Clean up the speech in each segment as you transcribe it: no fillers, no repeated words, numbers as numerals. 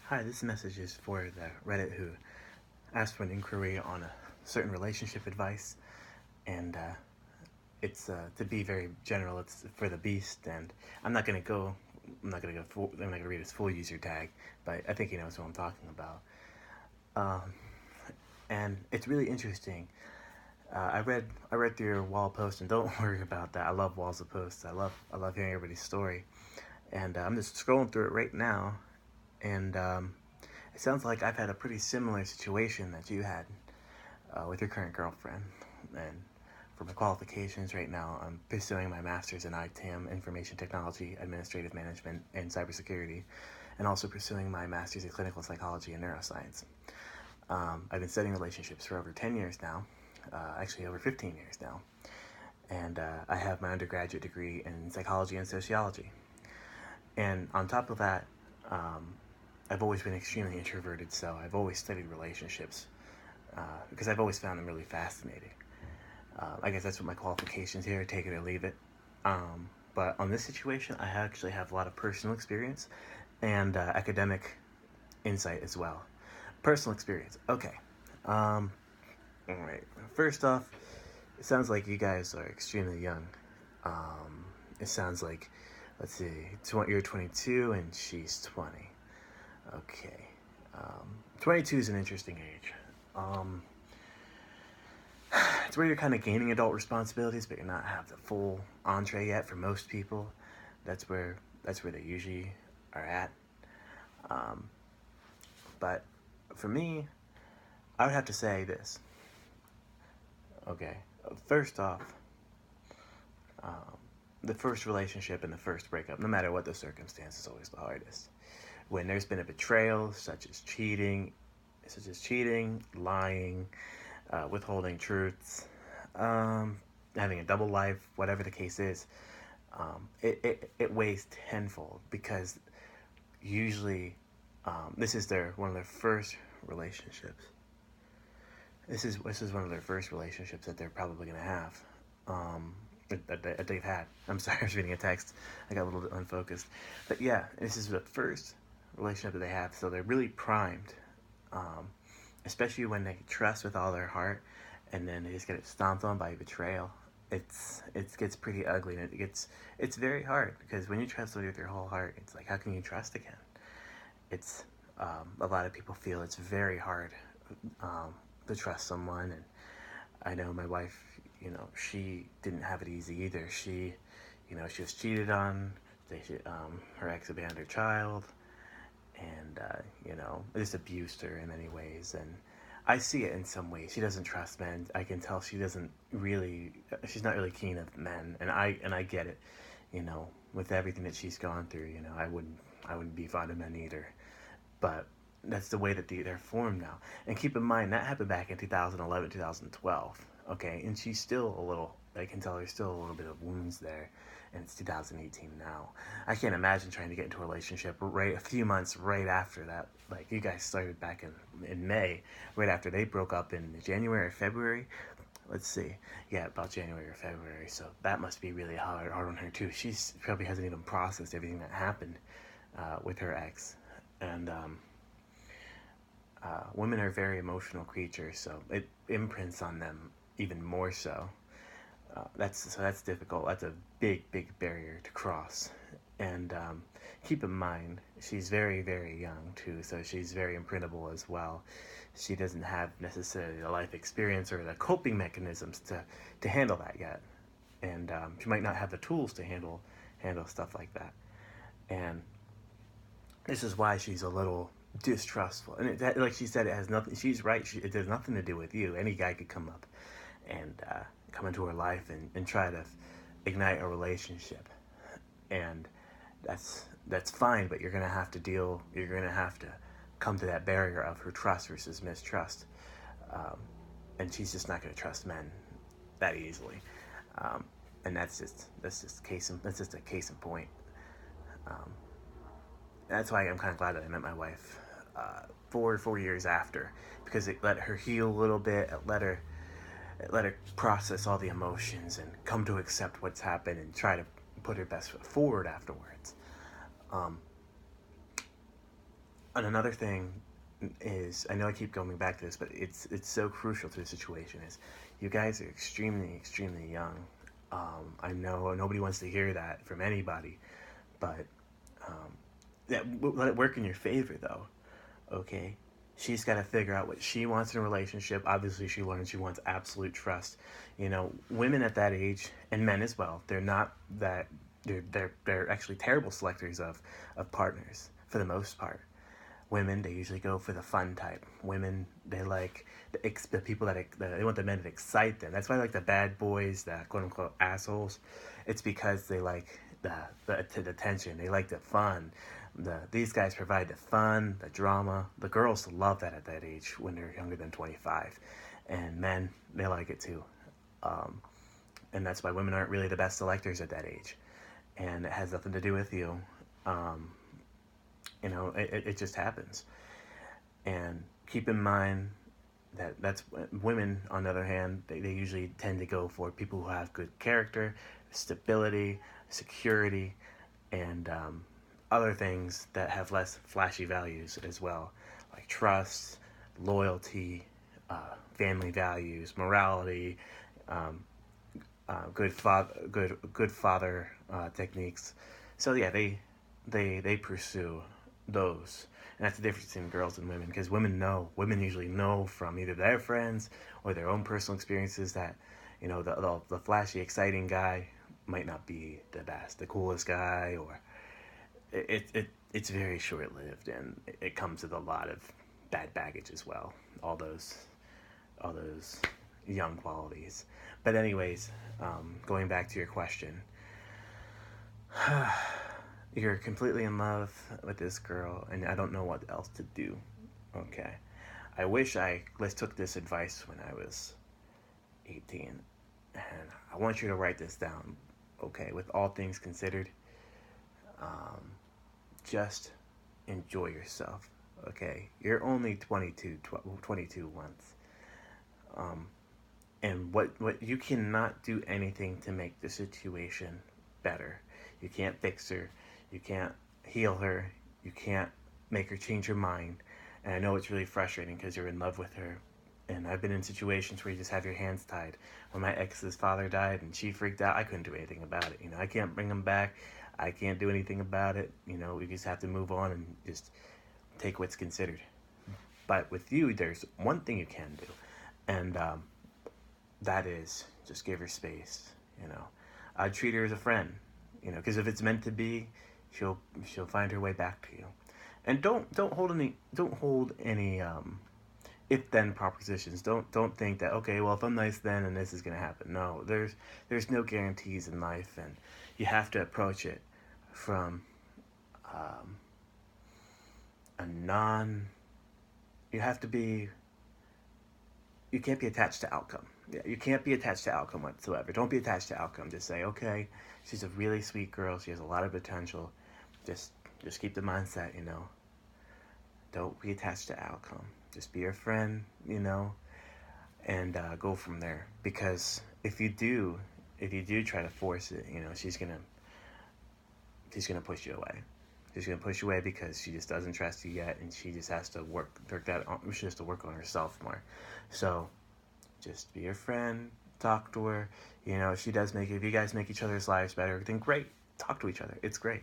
Hi, this message is for the Reddit who asked for an inquiry on a certain relationship advice, and it's to be very general. It's for the beast, and I'm not gonna go. I'm not gonna go. I'm not gonna read his full user tag, but I think he knows what I'm talking about. Um, and it's really interesting. I read through your wall post, and don't worry about that. I love walls of posts. I love hearing everybody's story, and I'm just scrolling through it right now, and it sounds like I've had a pretty similar situation that you had with your current girlfriend. And for my qualifications right now, I'm pursuing my master's in ITAM, Information Technology, Administrative Management, and Cybersecurity, and also pursuing my master's in Clinical Psychology and Neuroscience. I've been studying relationships for over 10 years now, actually over 15 years now, and I have my undergraduate degree in psychology and sociology. And on top of that, um, I've always been extremely introverted, so I've always studied relationships because I've always found them really fascinating. I guess that's what my qualifications here, take it or leave it. But on this situation, I actually have a lot of personal experience and academic insight as well. Personal experience. Okay. Um, all right. First off, it sounds like you guys are extremely young. It sounds like, let's see, you're 22 and she's 20. Okay. 22 is an interesting age. Um, it's where you're kind of gaining adult responsibilities, but you're not have the full entree yet for most people. That's where they usually are at. Um, but for me, I would have to say this. Okay, first off, um, the first relationship and the first breakup, no matter what the circumstance, is always the hardest. When there's been a betrayal, such as cheating, lying, withholding truths, um, having a double life, whatever the case is, it weighs tenfold because usually this is their one of their first relationships. This is one of their first relationships that they're probably gonna have. Um, that they've had. I'm sorry, I was reading a text. I got a little bit unfocused. But yeah, this is the first relationship that they have, so they're really primed. Um, Especially when they trust with all their heart, and then they just get it stomped on by betrayal. It gets pretty ugly, and it's very hard because when you trust somebody with your whole heart, it's like how can you trust again? It's a lot of people feel it's very hard um, to trust someone, and I know my wife. She didn't have it easy either. She was cheated on. Her ex abandoned her child, and just abused her in many ways. And I see it in some ways. She doesn't trust men. I can tell she doesn't really. She's not really keen of men, and I get it. With everything that she's gone through, I wouldn't be fond of men either. But that's the way that they're formed now. And keep in mind that happened back in 2011, 2012. Okay, and she's still a little. I can tell there's still a little bit of wounds there, and it's 2018 now. I can't imagine trying to get into a relationship right a few months right after that. Like you guys started back in May, right after they broke up in January or February. Let's see, yeah, about January or February. So that must be really hard on her too. She's probably hasn't even processed everything that happened with her ex, and women are very emotional creatures, so it imprints on them even more so. That's difficult. That's a big barrier to cross. And keep in mind, she's very young too, so she's very imprintable as well. She doesn't have necessarily the life experience or the coping mechanisms to handle that yet, and she might not have the tools to handle stuff like that. And this is why she's a little distrustful. And like she said, it has nothing. She's right. It has nothing to do with you. Any guy could come up and come into her life and try to ignite a relationship, and that's fine. But you're gonna have to deal. You're gonna have to come to that barrier of her trust versus mistrust, um, and she's just not gonna trust men that easily. Um, and that's just a case in point. Um, that's why I'm kind of glad that I met my wife 4 years after, because it let her heal a little bit. It let her process all the emotions and come to accept what's happened and try to put her best foot forward afterwards. Um, And another thing is, I know I keep going back to this, but it's so crucial to the situation. Is you guys are extremely young. I know nobody wants to hear that from anybody, but um, let it work in your favor though. Okay, she's got to figure out what she wants in a relationship. Obviously, she learns she wants absolute trust. You know, women at that age, and men as well, they're not that. They're actually terrible selectors of partners for the most part. Women, they usually go for the fun type. Women, they like the people that they want the men that excite them. That's why I like the bad boys, the quote unquote assholes. It's because they like the tension. They like the fun. These guys provide the fun, the drama. The girls love that at that age when they're younger than 25, and men, they like it too. Um, and that's why women aren't really the best selectors at that age, and it has nothing to do with you. Um, it just happens. And keep in mind that that's women, on the other hand, they usually tend to go for people who have good character, stability, security, and other things that have less flashy values as well, like trust, loyalty, family values, morality, um, good father techniques. So yeah, they pursue those, and that's the difference between girls and women. Because women usually know from either their friends or their own personal experiences that the flashy, exciting guy might not be the best, the coolest guy, or it's very short lived, and it comes with a lot of bad baggage as well. All those young qualities. But anyways, going back to your question, you're completely in love with this girl, and I don't know what else to do. Okay, I wish I took this advice when I was 18, and I want you to write this down. Okay, with all things considered, um, just enjoy yourself. Okay, you're only 22 months. Um, and what you cannot do anything to make the situation better. You can't fix her. You can't heal her. You can't make her change her mind. And I know it's really frustrating because you're in love with her. And I've been in situations where you just have your hands tied. When my ex's father died and she freaked out, I couldn't do anything about it. I can't bring him back. I can't do anything about it. We just have to move on and just take what's considered. But with you, there's one thing you can do, and that is just give her space. I'd treat her as a friend. Because if it's meant to be, she'll find her way back to you. And don't hold any if then propositions. Don't think that, okay, well, if I'm nice then and this is gonna happen. No, there's no guarantees in life, and you have to approach it from um, a non. You have to be. You can't be attached to outcome. Yeah, you can't be attached to outcome whatsoever. Don't be attached to outcome. Just say, okay, she's a really sweet girl. She has a lot of potential. Just just keep the mindset. Don't be attached to outcome. Just be her friend, and go from there. Because if you do try to force it, she's gonna push you away. She's gonna push you away because she just doesn't trust you yet, and she just has to work that on. She has to work on herself more. So just be her friend. Talk to her. If you guys make each other's lives better, then great. Talk to each other. It's great.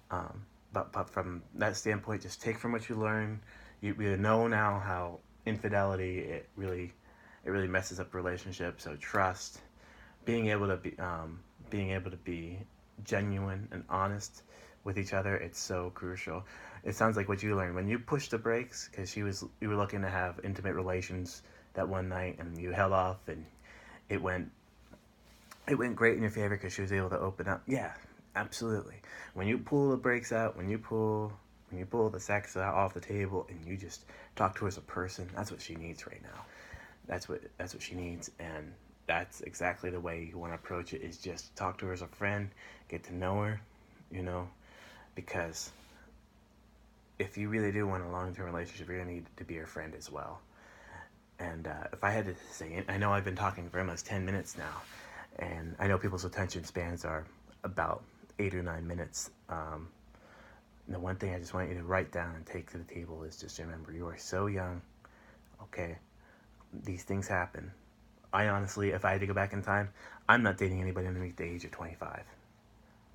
But from that standpoint, just take from what you learn. You know now how infidelity it really messes up relationships. So trust, being able to be genuine and honest with each other, it's so crucial. It sounds like what you learned when you pushed the brakes because you were looking to have intimate relations that one night, and you held off, and it went it went great in your favor because she was able to open up. Yeah, absolutely. When you pull the brakes out, when you pull the sex out off the table, and you just talk to her as a person, that's what she needs right now. That's what she needs, and that's exactly the way you want to approach it. Is just talk to her as a friend, get to know her, you know, because if you really do want a long-term relationship, you're gonna need to be her friend as well. And if I had to say, I know I've been talking for almost 10 minutes now, and I know people's attention spans are about 8 or 9 minutes. the one thing I just want you to write down and take to the table is just remember, you are so young, okay? These things happen. I honestly, if I had to go back in time, I'm not dating anybody underneath the age of 25.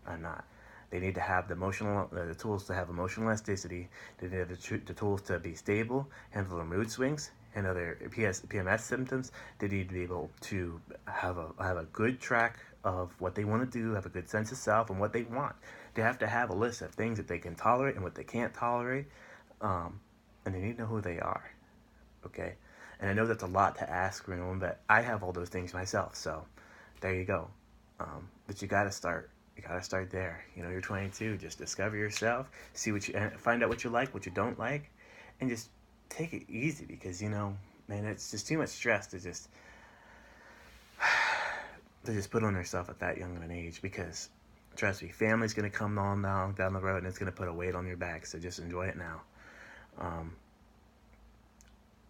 I'm not. They need to have the tools to have emotional elasticity. They need the tools to be stable, handle their mood swings, handle their PMS symptoms. They need to be able to have a good track of what they want to do, have a good sense of self and what they want. They have to have a list of things that they can tolerate and what they can't tolerate, um, and they need to know who they are. Okay, and I know that's a lot to ask for anyone, but I have all those things myself. So there you go. But you got to start. You got to start there. You know, you're 22. Just discover yourself. See what you find out what you like, what you don't like, and just take it easy because man, it's just too much stress to just put on yourself at that young of an age. Because trust me, family's gonna come on down the road, and it's gonna put a weight on your back. So just enjoy it now. Um,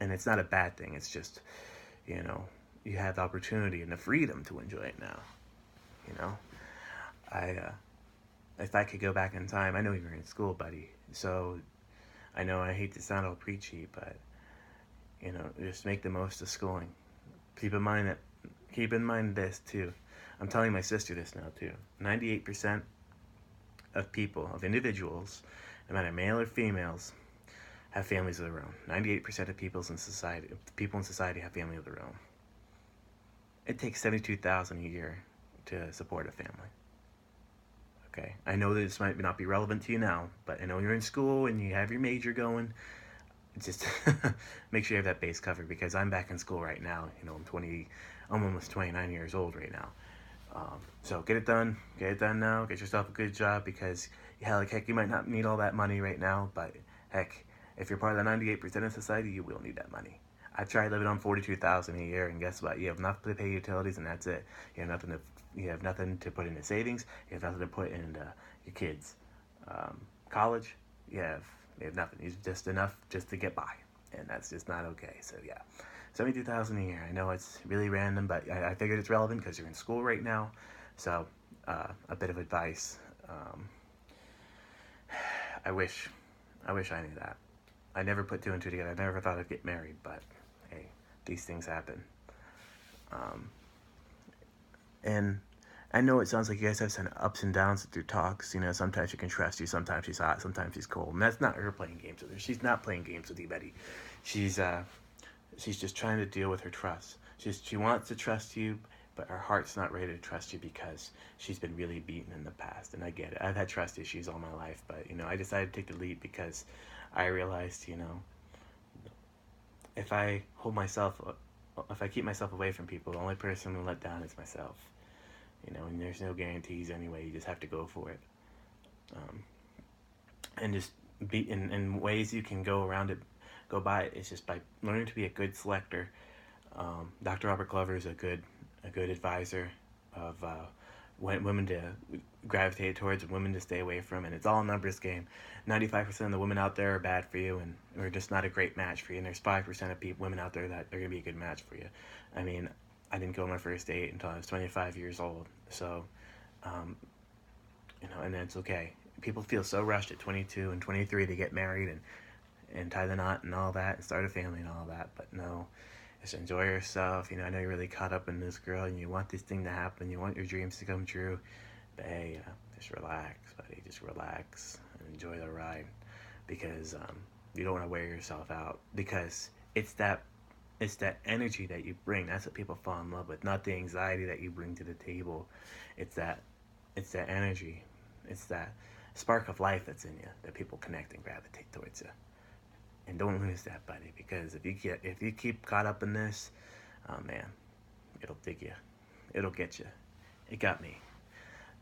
and it's not a bad thing. It's just you know you have the opportunity and the freedom to enjoy it now. You know, I if I could go back in time, I know you were in school, buddy. So I know I hate to sound all preachy, but just make the most of schooling. Keep in mind this too. I'm telling my sister this now too. 98% of individuals, no matter male or females, have families of their own. 98% of people in society have family of their own. It takes 72,000 a year to support a family. Okay, I know that this might not be relevant to you now, but I know you're in school and you have your major going. Just make sure you have that base covered because I'm back in school right now. I'm almost 29 years old right now. So get it done now. Get yourself a good job because heck, you might not need all that money right now, but heck, if you're part of the 98% of society, you will need that money. I tried living on $42,000 a year, and guess what? You have enough to pay utilities, and that's it. You have nothing to put into savings. You have nothing to put into your kids' college. You have nothing. It's just enough just to get by, and that's just not okay. So yeah, 72,000 a year. I know it's really random, but I figured it's relevant because you're in school right now. So a bit of advice. I wish I knew that. I never put two and two together. I never thought I'd get married, but hey, these things happen. And I know it sounds like you guys have some ups and downs with your talks. Sometimes she can trust you, sometimes she's hot, sometimes she's cold. And that's not her playing games with her. She's not playing games with you, Betty. She's just trying to deal with her trust. She wants to trust you, but her heart's not ready to trust you because she's been really beaten in the past. And I get it. I've had trust issues all my life, but I decided to take the leap because I realized, if I keep myself away from people, the only person I'm gonna let down is myself. And there's no guarantees anyway. You just have to go for it. And just be in ways you can go around it, go by it. It's just by learning to be a good selector. Dr. Robert Glover is a good advisor of women to gravitate towards and women to stay away from, and it's all a numbers game. 95% of the women out there are bad for you and are just not a great match for you, and there's 5% of women out there that are going to be a good match for you. I mean, I didn't go on my first date until I was 25 years old, so and that's okay. People feel so rushed at 22 and 23 to get married and tie the knot and all that and start a family and all that, but no, just enjoy yourself. I know you're really caught up in this girl and you want this thing to happen, you want your dreams to come true, but hey, just relax, buddy. Just relax and enjoy the ride because you don't want to wear yourself out because it's that energy that you bring. That's what people fall in love with, not the anxiety that you bring to the table. It's that energy. It's that spark of life that's in you that people connect and gravitate towards you. And don't lose that, buddy, because if you keep caught up in this, oh man, it'll dig you. It'll get you. It got me.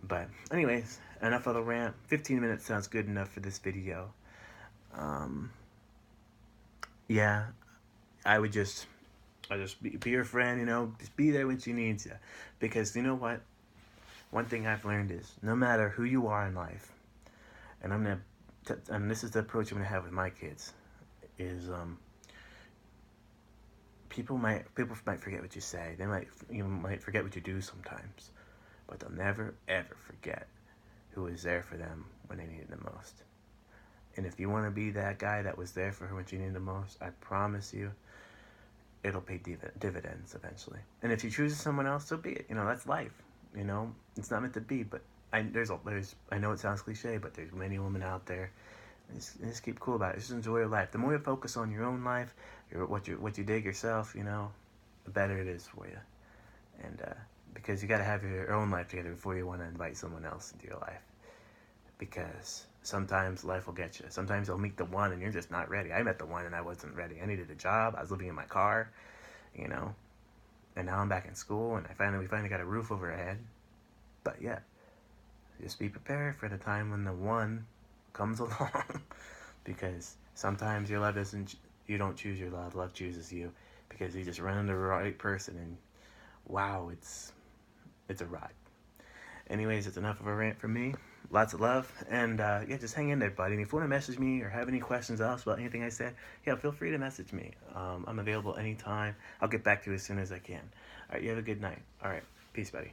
But anyways, enough of the rant. 15 minutes sounds good enough for this video. Yeah, I just be your friend, just be there when she needs you. Because you know what? One thing I've learned is no matter who you are in life, and this is the approach I'm gonna have with my kids, is people might forget what you say. You might forget what you do sometimes, but they'll never ever forget who was there for them when they needed the most. And if you want to be that guy that was there for her when she needed the most, I promise you, it'll pay dividends eventually. And if she chooses someone else, so be it. You know, that's life. You know, it's not meant to be. But I know it sounds cliche, but there's many women out there. Just keep cool about it. Just enjoy your life. The more you focus on your own life, what you dig yourself, you know, the better it is for you. And because you got to have your own life together before you want to invite someone else into your life. Because sometimes life will get you. Sometimes you'll meet the one and you're just not ready. I met the one and I wasn't ready. I needed a job. I was living in my car, you know. And now I'm back in school and we finally got a roof over our head. But yeah, just be prepared for the time when the one comes along. Because sometimes you don't choose your love chooses you. Because you just run into the right person and wow, it's a ride. Anyways, it's enough of a rant from me. Lots of love, and yeah, just hang in there, buddy. And if you want to message me or have any questions else about anything I said, yeah, feel free to message me. I'm available anytime. I'll get back to you as soon as I can. All right, you have a good night. All right, peace, buddy.